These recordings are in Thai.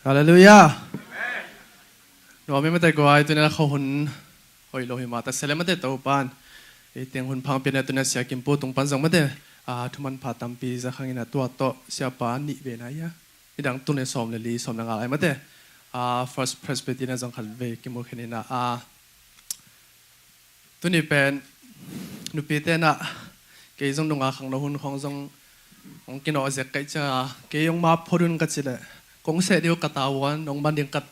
ฮาเลลูยาเราไม่มาแต่กวายตัวนี้เขาหุ่นหอยโลหิมาแต่เสร็จมาแต่ตัวปานเตียงหุ่นพังเป็นตัวนี้เสียกิมปูตรงปันส่งมาแต่ทุมันผ่าตัมปีจะข้างนี้ตัวโตเสียปานนิเวนัยะที่ดังตัวนี้สมเลยลีสมนังอะไรมาแต่first Presbyterian จังขัดเวกิโมเขนินะตัวนี้เป็นนุปีเตนะเกี่ยงตรงข้างเราหุ่นของตรงกินเอาเสกไก่จ้าเกี่ยงมาพอรุนกันสิเลยกงเสดียวกตาวันน้องบันเดียงกัด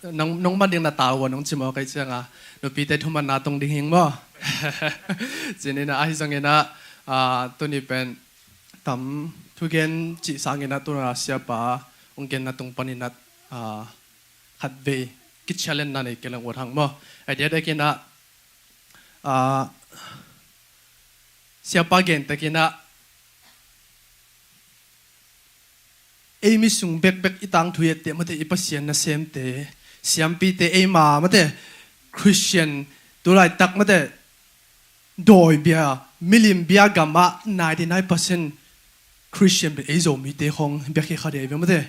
น้องบันเดียงนาตาวันน้องจิมเอาไก่จ้านุปีเตทุมันนาตรงดิ่งหิงบ่จีนี่นะอาฮิสังเกนะตัวนี้เป็นทำทุกอย่างจีสังเกนะตัวน่ะเสียป่าองค์เกณฑ์นาตรงปนินัดขัดเวกิจเชลเลนนั่นเองเกี่ยวกับทางบ่ไอเดียได้กินนะเสียป่าเกณฑ์แต่กินนะเอมิสุงเบกอีตังทุยเตะมาเตะอีปัสเซียนนะเซมเตะเสียมปีเตะเอมาเตะคริสเตียนตัวไรตักมาเตะโดยเบียมิลิมเบียกัมมา99% คริสเตียนเป็นเอโซมีเตะของเบียขี้ขาเดียบมาเตะ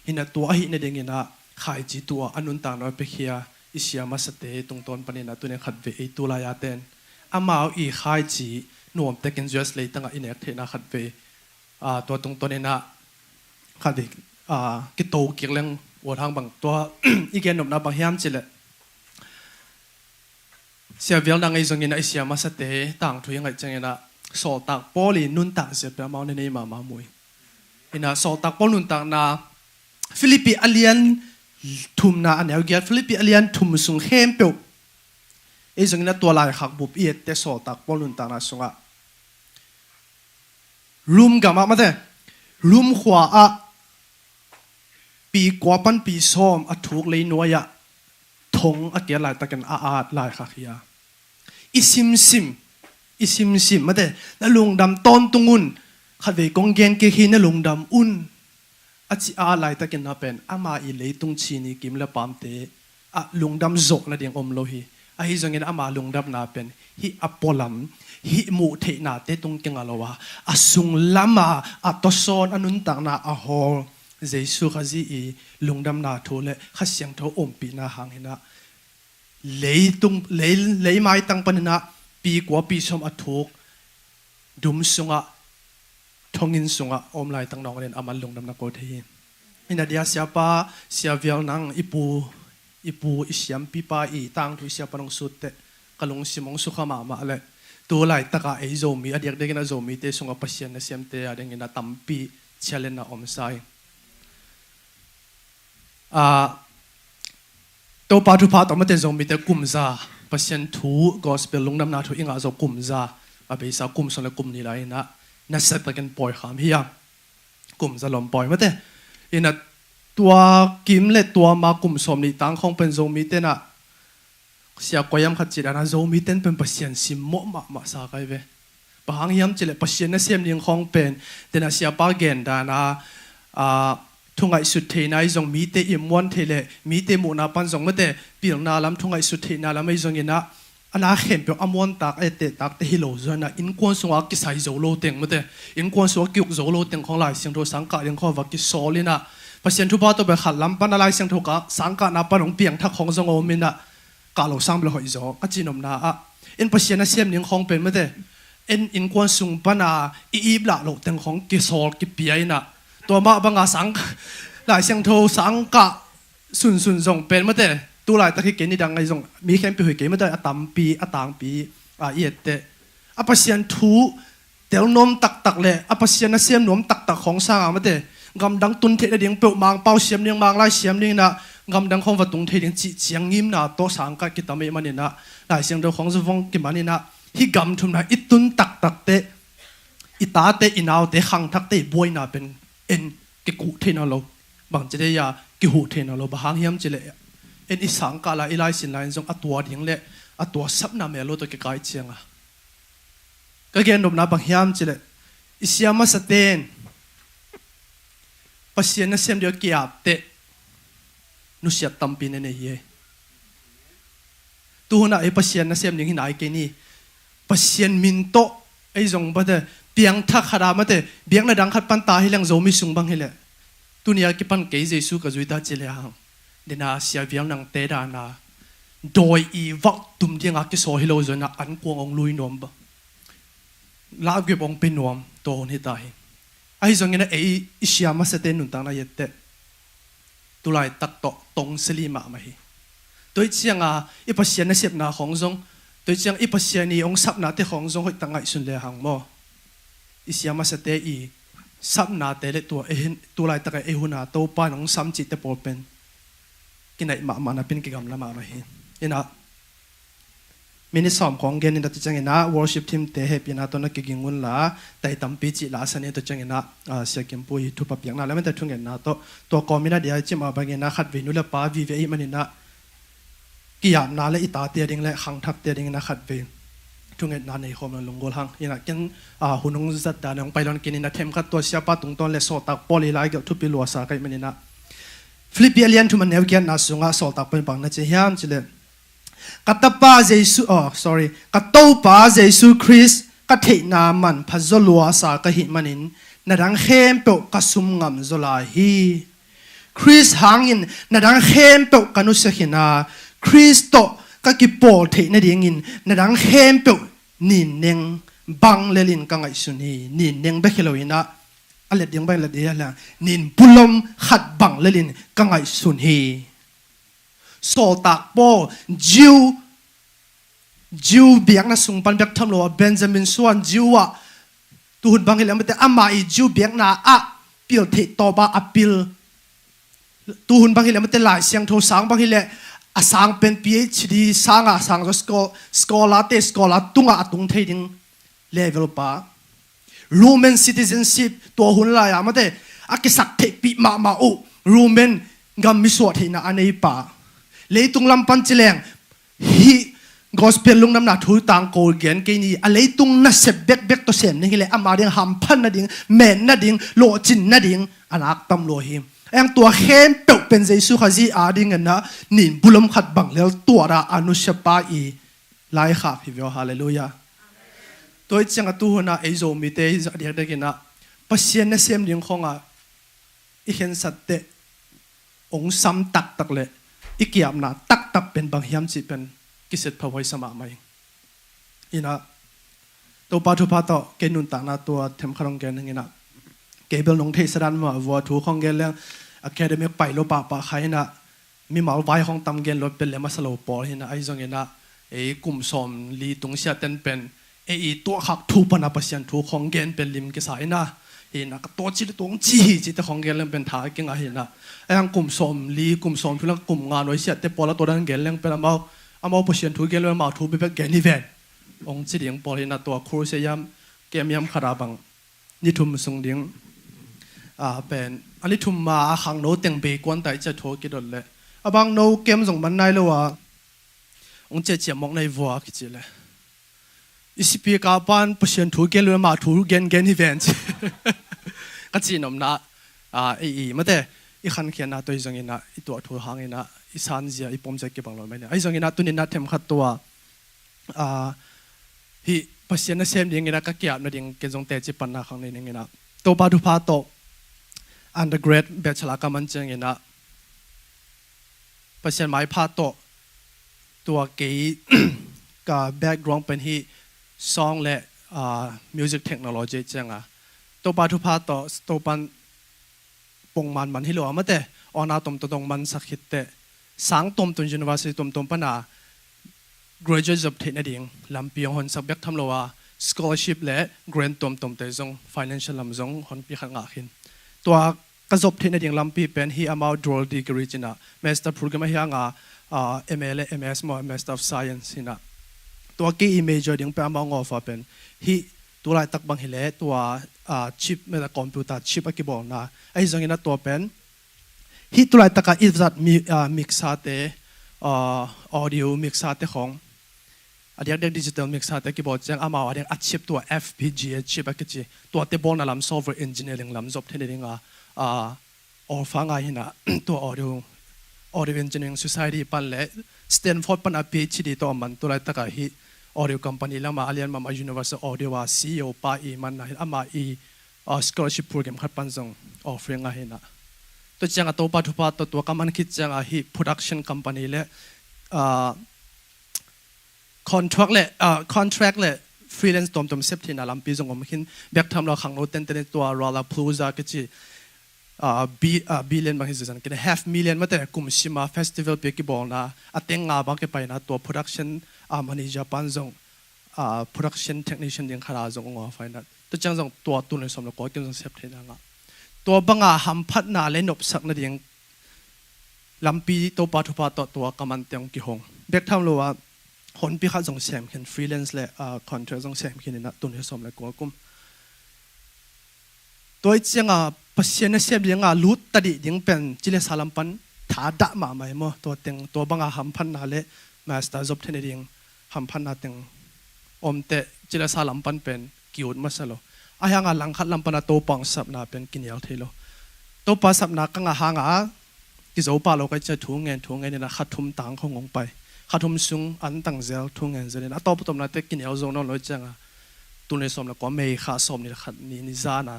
หินะตัวหินะเด้งหินะขายจีตัวอนุนต่างน้อยไปเขียอิเสียมาสเตตรงต้นปนินะตัวเนี่ยขัดเวตัวลายาเตนอามาเอาอีขายจีนวมเตกันจัสเลยตั้งอินเอกเทนะขัดเวตัวตรงต้นเนี่ยนะขัดดิกิโตเกี่ยวเรื่องวัวทางบางตัวอีกแกนหนุนนะบางยามจิเลยเสียเวลนังไอ้ตรงนี้นะไอเสียมาสเตต่างทุยยังไงจังเงี้ยนะสอตักปอลีนุนต่างเสียเปล่าเมาในนี้มามวยเห็นนะสอตักปอนุนต่างนะฟิลิปปิอเลียนทุ่มนะอันนี้เอาเกี่ยวฟิลิปปิอเลียนทุ่มสุงเข้มเปียวไอ้ตรงนี้นะตัวลายขักบุบเอียดแต่สอตักปอนุนต่างนะสุงะรุมกับมาเถอะรุมขวาปีกว่าปันปีซ้อมถูกเลยนัวยะทงเกี่ยวลายตะกันลายขักยาอิซิมมาเถอะแล้วลงดำต้นตุงุนขัดเวกงเกนเกี่ยนลงดำอุ่นจีลายตะกันนับเป็นมาอีเลยตุงชีนีกิมละปามเตลงดำจกนะเดียงอมโลหิฮิจงเงินมาลงดำนับเป็นฮิอปอลัมฮิมูเทนาเตตุงเกงอลวะสุงลามาตอซอนอนุนตังนาฮอลเจสุขจีลงดำนาทุเลขัดเสียงทออมปีนาหางเห็นะเลยไม้ตั้งปนนะปีกว่าปีสมถูกดุมสุงะทองอินสุงะอมลายตั้งน้องเรียนอามันลงดำนักโกเทียนเดียเสียป้าเสียเวียนังอิปูอิเสียมปีป้าตั้งทุเสียปนงสุดเตะกลงสิมงสุขมาเลยตัวลายตะกาไอโซมีอดีตเด็กน่ะโซมีเตสุงะปัสเซียนเสียมเตอเด็กน่ะตั้มปีเชลเลนน่ะอมไซตัวปาทุพาตัวมันเตโซมีเตกุมซาปัสเซียนทูกอสเปลลงดำนาทุอิงอาโซกุมซาไปสากุมส่วนละกุมนี่ไรนะนัดเสร็จไปกันปล่อยขามเฮียกลุ่มจะหลอมปล่อยมาเต้อินะตัวกิมเล็ตัวมากลุ่มสมนี่ตั้งของเป็นโซมิเต้นะเสียกวยมขัดจิตนะโซมิเต้เป็นปัสเซียนซิมโมมาสาไกเวบางยามจิเลปัสเซียนนั่นเสียมยังของเป็นแต่นะเสียปาเกนดานะทุ่งไอสุดเทนายจงมีเตอิมวันเทเลมีเตมูนาปันจงมาเตปีหลังนาลำทุ่งไอสุดเทนาลำไม่จงยินะอันนั้นเห็นเปียอมวันตักเตตักเตฮิโลจนะอินกวนสวากิสายโจโลเต็งมาเตอินกวนสวากิกโจโลเต็งของหลายเสียงโทสังกัดยังข้อวักิโซลินะภาษาทุบาตัวไปขัดลำปันอะไรเสียงโทกะสังกัดนับปนองเปียงทักของจงโอมินะกาโลสังเบลหอยโจก็จีนอมนาอินภาษาเสียมยังของเป็นมาเตอินกวนสุงปนาอีบละโลเต็งของกิโซลกิเปียนะตัวมาบังอาสังหลายเสียงโทสังกัดสุนจงเป็นมาเตตัวลายตะกี้เกณฑ์นี่ดังไงจงมีแค่ปีหอยเกณฑ์ไม่ได้ตั้มปีต่างปีเอียดเตะปัสเซียนทูเดี๋ยวนมตักเลยปัสเซียนน่ะเสียมนมตักของสร้างมาเตะกำดังตุนเทเดียงเปล่ามังเป่าเสียมเดียงมังไล่เสียมเดียงนะกำดังของวัดตุนเทเดียงจีเสียงยิ้มนะโตสังกัดกิตามีมันนี่นะหลายเสียงเดียวของสฟงกิมันนี่นะที่กำทุนนะอิตุนตักเตะอิตาเตะอินาวเตะขังทักเตะบวยนะเป็นกิกุเทนอโลบางจะได้ยากิหุเทนอโลบางเฮียมจะเลยอิสังกาลาอิไลสินไลน์จงตัวเดียงเละตัวซับนาเมโลตัวเกยเชียงก็เกณฑ์นบนาบางยามจิเลอิสยามาสเตนปัสเซียนนั่นเสียมเดียวเกียบเตนุเสียตัมปีนเนเยตัวน่ะไอ้ปัสเซียนนั่นเสียมยังหินไอเกนี่ปัสเซียนมินโตไอ้จงบัดเดเบียงทักขรามาเตเบียงน่ะดังขัดปันตาให้เลี้ยงโจมิสุงบังให้เละตัวนี้กิปันเกยเจสุกับจุยตาจิเลหัง เดน่าเสียเวียงนังเตดานาโดยอีวักตุ่มที่งักที่โซฮิโลจนะอันกวงองลุยนวมบลาเก็บองเป็นนวมตัวคนที่ตายไอ้ส่วนนี้นะไอ้อิเชียมาเสด็จนุนต่างนาเยเตตุลายตักโตตรงสลีมาไม่ตัวเชียงอีปัสเซียนเสียบนาของทรงตัวเชียงอีปัสเซียนีองสับนาเตของทรงให้ตั้งไงสุนเลยหังโมอิเชียมาเสด็จอีสับนาเตเลตัวเอ็นตุลายตักไอ้หุนาตัวปานองซ้ำจิตเตปอเป็นกินไอ้มานาเป็นกิจกรรมละมาไม่เห็นนะมินิสอมของเกณฑ์นี่ตัวจังเงินนะ worship team เตะเฮปีน่าตัวนักกิจงุนละแต่ตั้มปีจิลาสันนี่ตัวจังเงินนะเสียกิมปุยทุบปียงนะแล้วมันแต่ทุ่งเงินนะตัวกอมินาเดียจิมาบางเงินนะขัดวินุละป้าวีเวอีมันนี่นะกิยามนาและอิตาเตียดิงและขังทับเตียดิงนะขัดวินทุ่งเงินนะในคอมลงกอลหังนี่นะกันหุ่นงจัดดานองไปลอนกินนี่นะเทมขัดตัวเสียป้าตรงต้นและโซตักปอลีไลกับทุบปีลัวสากัยมันนี่นะฟิลิปเปียนทุมันเนวเกียนนะสุงาโซตักเป็นปังนะเจียมจิเลกัตปาเจสุกัตโตปาเจสุคริสกัตเทนามันพัซลัวสากหิมันินนาดังเข้มเปกกัสุมงำจลาฮีคริสหางินนาดังเข้มเปกกันุสขินาคริสโตกักิปอลเทนเดียงินนาดังเข้มเปกนินเนงบังเลลินกังไอสุนีนินเนงเบคิโลอินะอะไรเดียงไปละเดียละนินปุลมขัดบังเลลินกังไอสุนีโซตักโปจิวเบียงนะสุงปันเบียกทำโลเบนจามินส่วนจิวะตูนบางทีเราไม่ได้อามาอีจิวเบียงนะปิลเทตอบาปิลตูนบางทีเราไม่ได้หลายเสียงโทสังบางทีเราสังเป็น PhD สังสังก็สกอลาเตสกอลาตุงตุงเทดิงเลเวลป้า Roman citizenship ตัวหุ่นลายไม่ได้กิสักเทปีมาอุ Roman กำมิสวดเห็นอันนี้ป้าเลยตุงลำปันจิเลงฮีgospel ลุงน้ำหนักทุตังโกลเกนกินีอะไรตุงน่ะเสบเบกตัวเสมนี่เลยอามาดิงหัมพันน่ะดิงเมนน่ะดิงโลจินน่ะดิงอนักตำโลหิมเองตัวเข้มเปกเป็นเจสุขจีอาดิงนะนินบุลมขัดบังแล้วตัวระอนุชปาอีไลขาพิวฮาเลลูยาตัวจังตัวน่ะไอโซมิเตอเดียดกินะปัสเซียนน่ะเสมดิงของอีเห็นสัตเตองซ้ำตักเลยอีกอย่างน่ะตักเป็นบางยามจิเป็นกิจพระวิสมาไม่อินะตัวปัจจุบันต่อเกณฑ์นุนต่างนาตัวเทมขนมเกณฑ์นึงอินะเกเบลนงเทศรันมาวัวถูของเกณฑ์เรื่องอะแคเดมิกไปโลปะใครนะมีหมาไว้ของตำเกณฑ์รถเป็นเลมาสโลปอลอินะไอ้ตรงอินะไอ้กลุ่มสมลีตรงเสียเต็นเป็นไอ้ตัวขักถูปนาปัสยันถูของเกณฑ์เป็นลิมกิสายนะเห็นนะก็ตัวจิตตัวจิตของเกณฑ์เรื่องเป็นท่าเก่งอะเห็นนะไอ้กลุ่มสมลีกลุ่มสมทุกกลุ่มงานไว้เสียแต่พอแล้วตัวนั้นเกณฑ์เรื่องเป็นเอาปัสยันถูเกณฑ์เรื่องมาถูไปเป็นเกณฑ์นิเวศองค์จิตยังปอลินะตัวครูเสียมเกมยำขราบังนิทุมทรงดิ้งเป็นอันนี้ทุมมาขังโนเต็งเบกวนแต่จะโทกิดเลยบางโนเกมส่งมันในเลยว่าองค์เจียมองในวัวคิดเลยอิสิปีกาปันปัสยันถูเกณฑ์เรื่องมาถูเกณฑ์นิเวศก็จีนอมนะไม่แต่อีขันเขียนนะตัวอีจังอินะอีตัวถูหางอินะอีสานเสียอีปมใจเก็บบังลอยไม่เนี่ยไอ้จังอินะตัวนี้นะเทมขัดตัวฮีปัสยันน่ะเซมดิ้งอินะก็เกี่ยวนั่นดิ้งเกจงเตจิปันนะขังในดิ้งอินะตัวปาดุพาโตundergrad bachelor ก็มันจังอินะปัสยันหมายพาโตตัวเกย์กับ background เป็นฮีซองและmusic technology จังตัวปาดุพาโตตัวปันปงมันฮิโลมาแต่อนาตมตรงมันสักหิตแต่สังตมตุน university ตมปนา graduate job เทนดิ่งลำปียงหอนสักเบียกทำโลว่า scholarship และ grant ตมแต่จง financial ลำจงหอนปีขังอาหินตัวกระจบเทนดิ่งลำปีเป็น he amount dual degree จินะ master program ที่งาMA และ MS มอ master of science จินะตัวกี่ major ดิ่งเป็น amount of เป็น he ตัวไรตักบังเฮเลตัวชิปไม่แต่คอมพิวเตอร์ชิปอะไรบอกนะไอ้จังงี้นะตัวเป็นฮิตตัวไรตักอีฟจัดมิกซ์อาเตออดิโอมิกซ์อาเตของอันนี้เด็กดิจิทัลมิกซ์อาเตกี่บอกจังอามาอันนี้อัดชิปตัว FPGA ชิปอะไรจีตัวเตบอลนั่นลำ software engineering ลำจบที่นี่ngaฟังไงนะตัว audio engineering society ปันเล่ Stanford ปันPhD ตัวมันตัวไรตักฮิaudio company แล้วมาเรียนมา Universal Audio ว่า CEO ป้าอีมันนะอามาอีscholarship program ขัดปันส่ง offering อะไรนะ ตัวจังตัวปัทุปัตตัวกำมันคิดจังฮี production company เล่contract เล่ contract เล่ freelance ตัวเซฟที่น่าลำปีจงผมคิดเบียกทำเราขังโนเต็นตัวรอลาพลูซาก็จีbillion บางทีจะกันhalf million มาแต่กลุ่มชิมาเฟสติวัลเปียกิบอลนะแต่งงานบางทีไปนะตัว production manager ปันจงproduction technician ยังขาดจงงอไฟนะตัวจังจงตัวตุนในสมรภูมิก็จงเซฟที่นั่งตัวบางหัมพัดนาเล่นนบสักนาทียังลำปีตัวปัทุปัตตัวกำมันเตียงกิหงเบียกทำรู้ว่าคนปีข้าจงเซมเห็น freelance และcontract จงเซมเห็นนะตุนในสมรภูมิกุมตัวจังปัศยานเสียบยังลุดตัดยังเป็นจิเลสาลัมปันถาดะมาไม่มั้งตัวเต็งตัวบางหัมพันนาเล่มาสตาร์จบเทนเดียงหัมพันนาเต็งอมเตจิเลสาลัมปันเป็นกิวดมาสโลอายังหลังขัดลัมปันนาตัวปังสับนาเป็นกินยาเทโลตัวปังสับนากังหางกิจโอปาโลก็จะทุ่งเงินนี่นะขัดทุ่มตังของงไปขัดทุ่มซุงอันตังเซลทุ่งเงินเจริญตัวปุตตมนาเตกินยาโซนนลอยจังตุนในสมแล้วก็ไม่ขาสมนี่ขัดนี่จานะ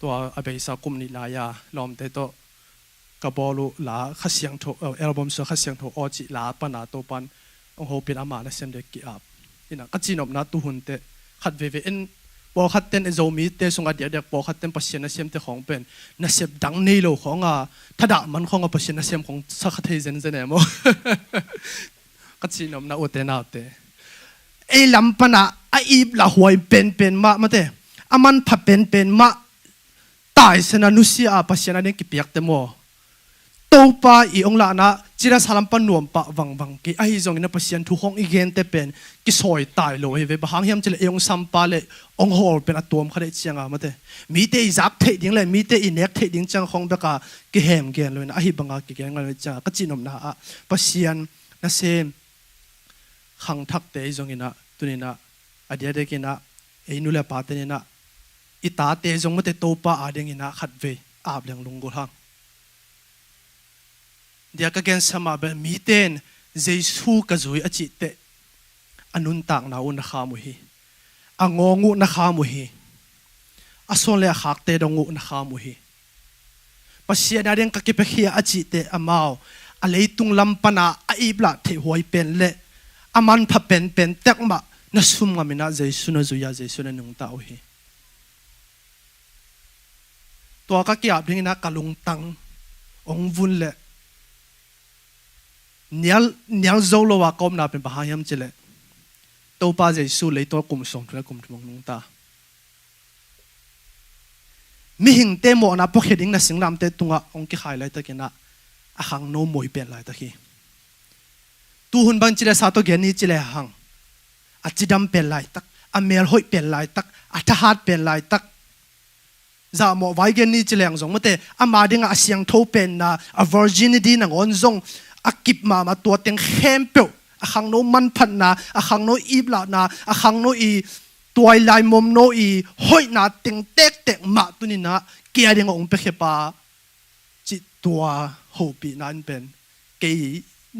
ตัวอเบสากุมนิลายาลอมเตโตกบอลูลาขัดเสียงโถอัลบั้มเสือขัดเสียงโถอจิลาปนาโตปันองโฮเป็นอามาและเซมเด็กกีอาบนี่นะก็จีนอบนาตุหุนเตขัดเวเอ็นปอขัดเต้นเอโซมีเตสงกัดเดียกปอขัดเต้นปัศยานะเซมเตของเป็นนะเซมดังนี่โลของถ้าด่ามันของปัศยานะเซมของสักเทเซนเซนเนมก็จีนอบนาอุเตนาเตไอลำปนาไออีบละหวยเป็นมาเตอามันผัดเป็นมาตายสนานุสีอาปัศยานะเด็กเปียกเตโมตัวป้าอีองลานะจิราสลัมปันนวมปะวังกีไอจงนะปัศยาทุกห้องอีเกนเตเป็นกิสอยตายโลเฮเวบางเฮียมจิเลเองสัมปาเลองฮอลเป็นอตัวมขนาดเชียงอ่ะมาเตมีเตอีจับเทดิ้งเลยมีเตอีเน็กเทดิ้งจังของเบกากิเฮมเกนเลยนะไอบังอากิเกนเลยจังก็จีนอมนะปัศยานะเซมขังทักเตอีจงนะตัวนี้นะอดีตเด็กนะไอนุเลปาเตนี่นะอิตาเตจงมาเตโตป้าอาเดงนะขัดเวอาบเลียงลุงกุลังเดียกเกนสมาเบมีเตนเจสูกจุยอจิเตอนุนตักนาอุนขามุฮีอ่างงูนขามุฮีอส่วนเลหักเตดงูนขามุฮีปัศยานาเดงกักเปขียอจิเตอมาวอะไรตุงลำปนาอีบละเทหวยเป็นเละอามันพับเป็นเต็กมานัสุมงามินาเจสุนจุยาเจสุนนุงตาอุฮีตัวก็เกี่ยวกับนักกลุงตังองวุนเล่เนียลโซโลวากอมนาเป็นปะหายมเจเล่ตัวป้าเจสูเลยตัวกลุ่มส่งตัวกลุ่มทุกนุงตามีหิงเตโมนะพวกเฮดิ้งนะสิงลำเตตุงะองค์ขายเลยตะกี้นะอาหังโนมวยเป็นเลยตะกี้ตูหุ่นบังเจเลสาตัวเกนี่เจเลหังอาจิดัมเป็นเลยตักอเมลหอยเป็นเลยตักอัฐหัดเป็นเลยตักจะหมอไว้เกนี่เจเลงซงมาเตอามาดิงอาเสียงโทเป็นนะอา virginity นังอนซงอากิบมาตัวเต็งเข้มเปียวอาขังโนมันพันนะอาขังโนอีบลานะอาขังโนอีตัวลายมุมโนอีห้อยนะเต็งเต็กมาตัวนี้นะเกียร์ดิงองเปเขปาจิตตัวโฮปีนั้นเป็นเกย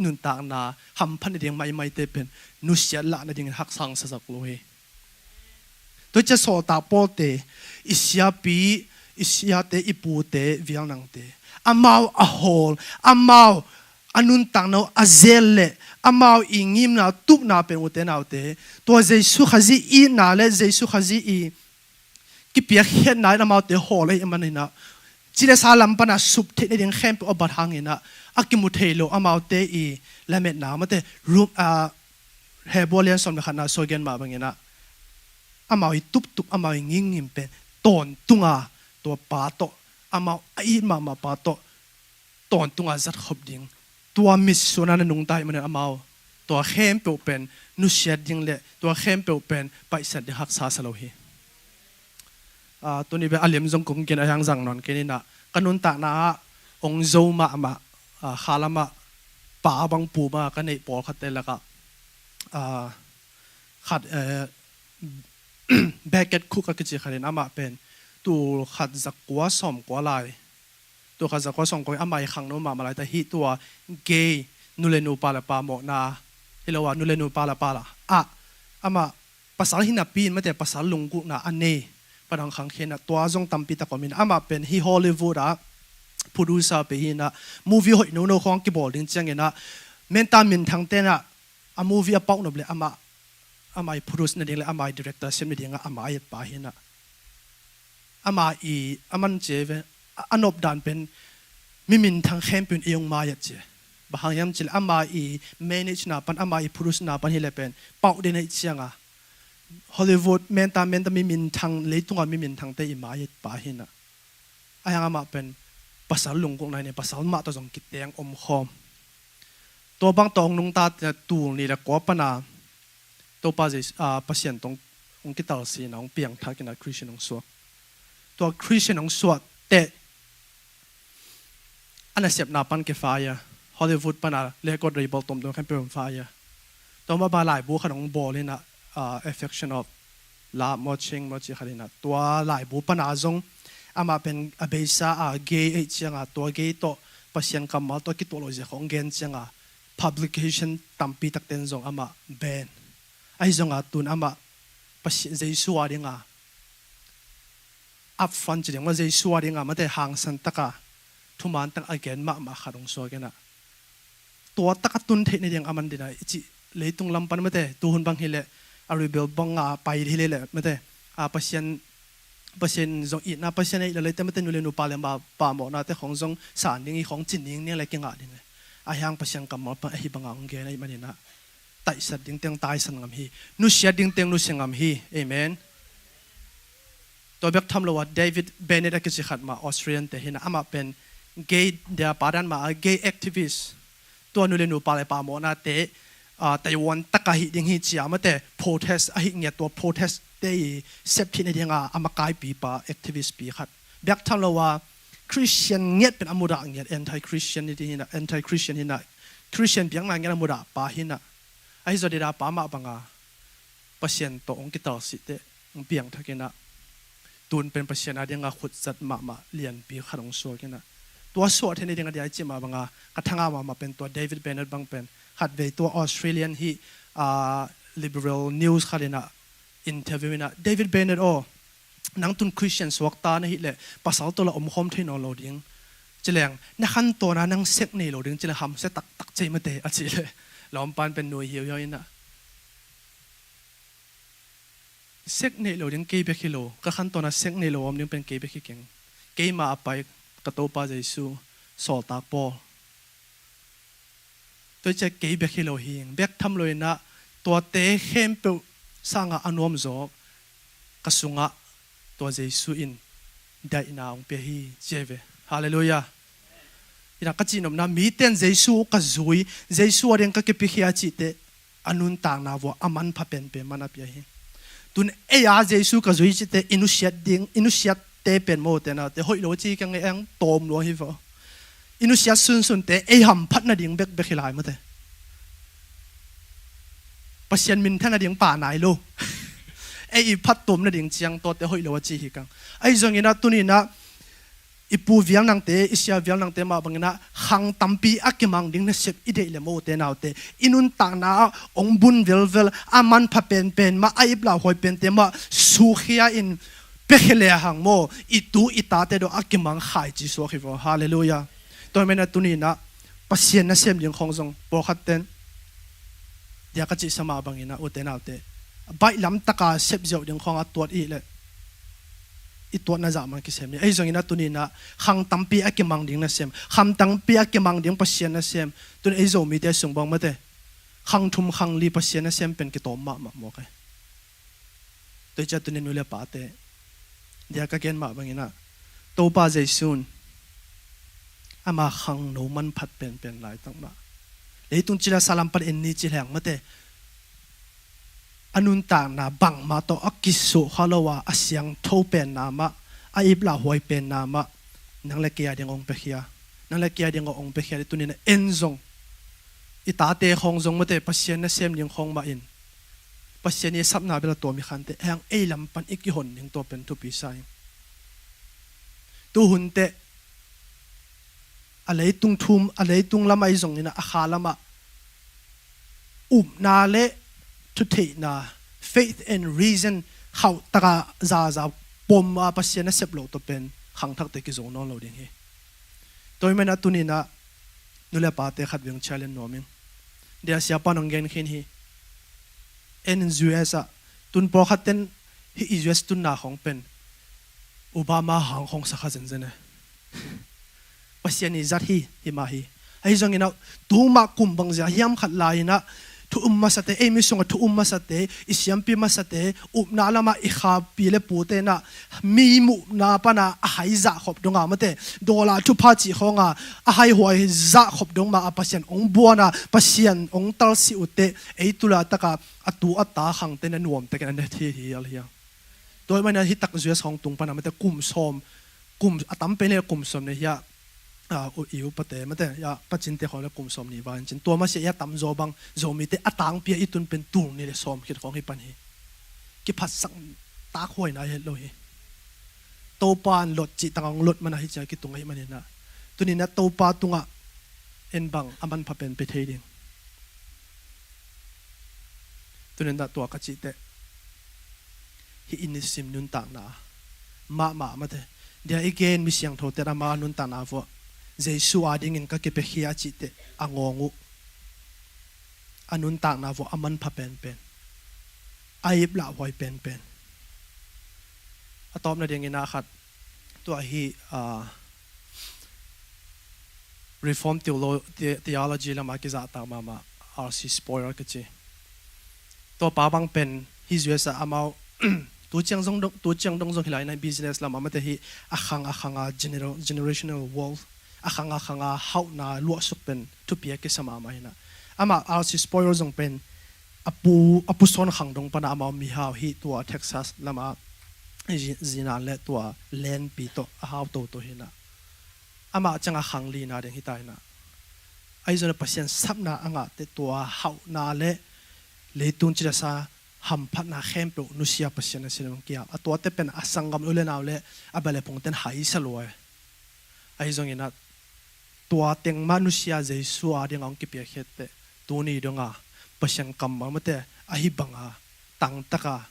นุนตางนาหำพันดิงไม่เตเป็นนุเสียละนะดิงหักสังสักโลเฮตัวจะสอตาโปเตอิสยาปีอิสยาเตอิปูเตวิลนังเตอามาวอโฮลอามาวอนุนตังนาอาเซเลอามาวอิงิมนาตุบนาเป็นอุเตนาอุเตตัวเจสุขจีอีนาเลเจสุขจีอีกิเปียเห็นนายอามาวเตโฮเลยมันนี่นะจิเลสาลัมปนาสุบเทนเดงเข้มอบัดหางนี่นะอากิมุเทโลอามาวเตอีและเม็ดนามาเตรูมเฮบอลเลียนสมเด็จขนาดโซเกนมาบางอย่างนะอามาอีตุบอามาอีงิมเป็นตอนตุงาตัวปาโตอามาอีมาปาโตตอนตุงาจัดขบดิ่งตัวมิสส่วนนั้นนุ่งไตมันอามาตัวเข้มเปเป็นนุเชียดิ่งเละตัวเข้มเปเป็นไปสัตย์หักษาสโลฮีตัวนี้เป็นอารมณ์จงกุงกินอะไรอย่างจังนอนกินนะกันนุนตานาองโจมาขาลมาป่าบังปูมากันในปอขัดเตลก็ขัดแบกเก็ตคุกก็จะขัดอามาเป็นตัวขัดจักกัวสอมกัวลายตัวขัดจักกัวสอมกัวอามาอีกครั้งโน้มาลายแต่ฮีตัวเกย์นูเลนูปาละปาหมอนาเฮลวานูเลนูปาละอามาภาษาหินาปีนไม่แต่ภาษาลุงกุนาอันเน่ปนังขังเขนตัวจงตำปีตะกอมินอามาเป็นฮีฮอลลีวูดอะ producer pe hi na movie hoi no no khong ki bol ding chang ena menta min thang te na a movie a pau no ble amai produce na ding le amai director sem ni ding amai pa hi na ama I aman cheve anop dan pen mimin thang khem pen eyong ma ya che bahang yam chil ama I manage na pan ama I produce na pan hi le pen pau de nei chianga Hollywood menta mimin thang leitunga mimin thang te I ma ya pa hi na ayang ama pen pasal lungkong na ne pasal ma to jong kiteng om khom to bang tong nung ta tu ni la ko pana to pa je pasien tong ong kital si na ong piang tha kina Christian ong so to Christian ong so te ana sep na pan ke fire Hollywood pana le ko rebel tom dong kan pe fire to ma ba lai bu khanong bol ina affection of la watching mo chi khalina to lai bu pana jong ama pen abesa gay changa to gay to pasien kamal to kitology khong gen changa publication tampi tak ten zong ama ben ai zonga tun ama pasien jesu aringa up front jeng ma jesu aringa ma te hang san taka thuman tak again ma kharong so gena to taka tun the ne ding aman dina chi leitung lampan ma te tu hun bang hile aribel banga pai hile le ma te pasien zong I na pasien ai le te ma te nu le nu pa le pa mo na te khong zong san ding I khong chin ning ne le kinga ding ayang pasien kam ma pa hi banga ong ge nai manina tai sat ding teng tai san ngam hi nu sia ding teng nu singam hi amen to bek tham lo wa David Bennett a ki khat ma Australian te hina ama pen gay dia padan ma gay activist to nu le nu pa le pa mo na te Taiwan takahi ding hi chia ma te protest a hi nge to protest te sep thi ne dinga amakai pi pa activist pi khat bek tham lo wa Christian nget pen amuda nget anti Christianity hina anti Christian hina Christian biang na nget amuda pa hina ai zo de da pa ma banga pasien to ong ki tal si te ong piang thakena tun pen pasien a dinga khut zat ma lian pi kharong so kena to so the ne dinga dia chi ma banga kathanga ma pen to David Bennett bang pen khat ve to Australian hi liberal news khalina interview na David Bennett nang tun Christian swakta na hi le pasal to la khom thein lo ding chileng na khan to na nang sek nei lo ding chile ham se tak chei ma te a chi le lom pan pen noi hiu ina sek nei lo ding ke be khilo ka khan to na sek nei lo om ding pen ke be khi keng ke ma apai ka to pa jesu sol tak po to che ke be khilo hing bek tham loina to te khem pe sanga anom zo kasunga to jesu in dai na ong pe hi cheve hallelujah ina ka chinom na mi ten jesu ka zui jesu areng ka ke pi khia chi te anun tang na wo aman pha pen pe mana pi hi tun e ya jesu ka zui chi te inusiat te pen mo te na te hoi lo chi kang eng tom lo hi vo inusiat sun te e ham phat na ding bek khilai ma te pasien min thana ding pa nai lo ei phat tom na ding chiang to te hoi lo chi hi kang ai zong ina tunina ipu viang nang te isia viang nang te ma bangina hang tampi akimang ding na sep ide le mo te naw te inun ta na ong bun vel aman pha pen ma ai bla hoi pen te ma su khia in pekhele hang mo itu ita te do akimang khai chi so khivo hallelujah to mena tunina pasien na sem ding khong jong po khat ten dia ka chi sama bangina u te naw te bai lam taka sep jo ding khong a tuat I le ito na zaman ki sem ni ai zong ina tunina hang tampi akimang ding na sem ham tampi akimang ding pasien na sem tun ai zo mi te sung bang mate hang thum hang li pasien na sem pen ki to ma mo ka to cha tunin nu le pa te dia ka ken ma bang ina to pa jaisun ama hang no man phat pen lai tang ma leitung chila salam par en ni chi hang mate anun ta na bang ma to akisu halowa asyang tho pen na ma aibla hoi pen na ma nang le kia ding ong pe khia nang le kia ding ong pe khia tunina enzong ita te khong zong mate pasien na sem ning khong ma in pasien ni sap na bela to mi khan te hang ei lam pan iki hon ning to pen tu pi sai tu hun te alei tung thum alei tung lamai zong ina a khalama na le to take na faith and reason how taka za pom pasien na sep lo to pen khang thak te ki zo no lo ding hi tôi mới nói tu ni na nu le pa te khat veng challenge noming dia sia pa nong gen khin hi en US a tun po khaten hi US tun na hong pen Obama hang hong sakha zen zen pasiani zat hi ma hi ai zong ina tu ma kum bang ja hiam khat lai na thu umma sate emi songa thu umma sate isyam pi ma sate upna lama I kha pi le pute na mi mu na pana a hai za khop donga mate dola thu pha chi khonga a hai hoi za khop dong ma apasian ong buana pasian ong tal si ute ei tula taka atu ata khang ten nuam te kan ne thi hi al hiang toy mana hi tak zues hong tung pana mate kum som kum atam pe ne kum som ne ya o iu pate mate ya pachin te khole kum som ni ban chin to ma se ya tam zo bang zo mi te atang pia itun pen tur ni le som khit khong hi pan hi ki phat sang ta khoi na he lo hi to pan lot chi tang lot mana hi cha ki tung hi mani na tuni na to pa tunga en bang aman pha pen pe thei ding tunen da to ka chi te hi inisim nun ta na ma mate dia again mi siang tho te ra ma nun ta na vo Jesu ading in ka ke pe khia chi te angongu anun ta na vo aman pha pen aib la hoi pen atom na ding ina khat to hi reform theology la ma ki za ta ma RC spoiler ka chi to pa bang pen hi zuesa amao tu chiang dong zong hilai na business la ma te hi akhanga generational wealth akhanga how na lo suk pen tu pia ke sama ma hina ama RC spoiler zong pen apu son khang dong pana ama mi ha hi to Texas lama zina le to land pi to how to hina ama changa khang li na ding hitai na ai zona pasien sapna anga te to how na le tun chira sa ham phat na khem pe nusia pasien na sinam kia atwa te pen asangam ule naw le abale pongten hai saloi ai zong ina tua teng manusia Jesu ading ang ki pe khete tuni donga pasien kam ma te ahi banga tang taka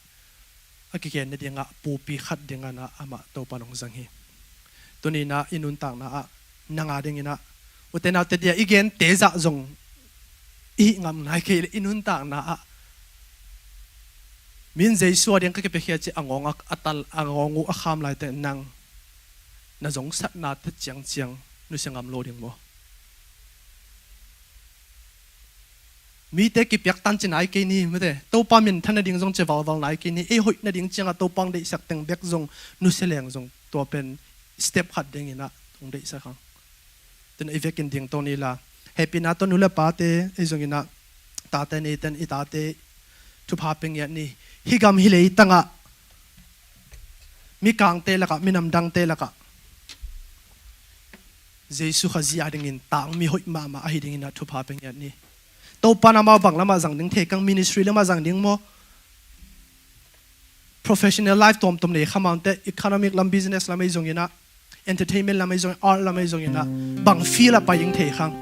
akiken ne dinga pupi khat dinga na ama to panong jang hi tuni na inun tang na nanga ding ina utena te dia igen teza zong I ngam nai ke inun tang na min Jesu ading ka ke pe khia chi angonga atal angongu akham lai te nang na zong sat na te chiang nu sangam lo ding mo mi te ki pyak tan chin ai ke ni mate to pa min thana ding zong che wal nai ke ni e hoi na ding changa to pang de sak teng bek zong nu seleng zong to pen step khat ding ina ong de sa khang ten evek in ding to ni la happy na to nu la pa te e zong ina ta te ni ten I ta te thu pha peng ya ni higam hi le tanga mi kang te la ka mi nam dang te la ka Jesu khazi ading in tang mi hoi ma a hi ding ina thu pha peng ya ni to panama bang lama jang ding the kang ministry lama jang ding mo professional life tom ne khamang te economic lam business lam mai jong ina entertainment lam mai jong art lam mai jong ina bang feel pa ying the khang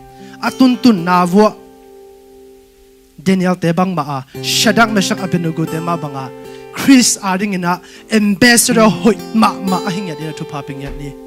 atun na vo Daniel te bang ma shadak meshak abenugo te ma banga Chris ading ina ambassador hoi ma a hing ya de thu pha peng ya ni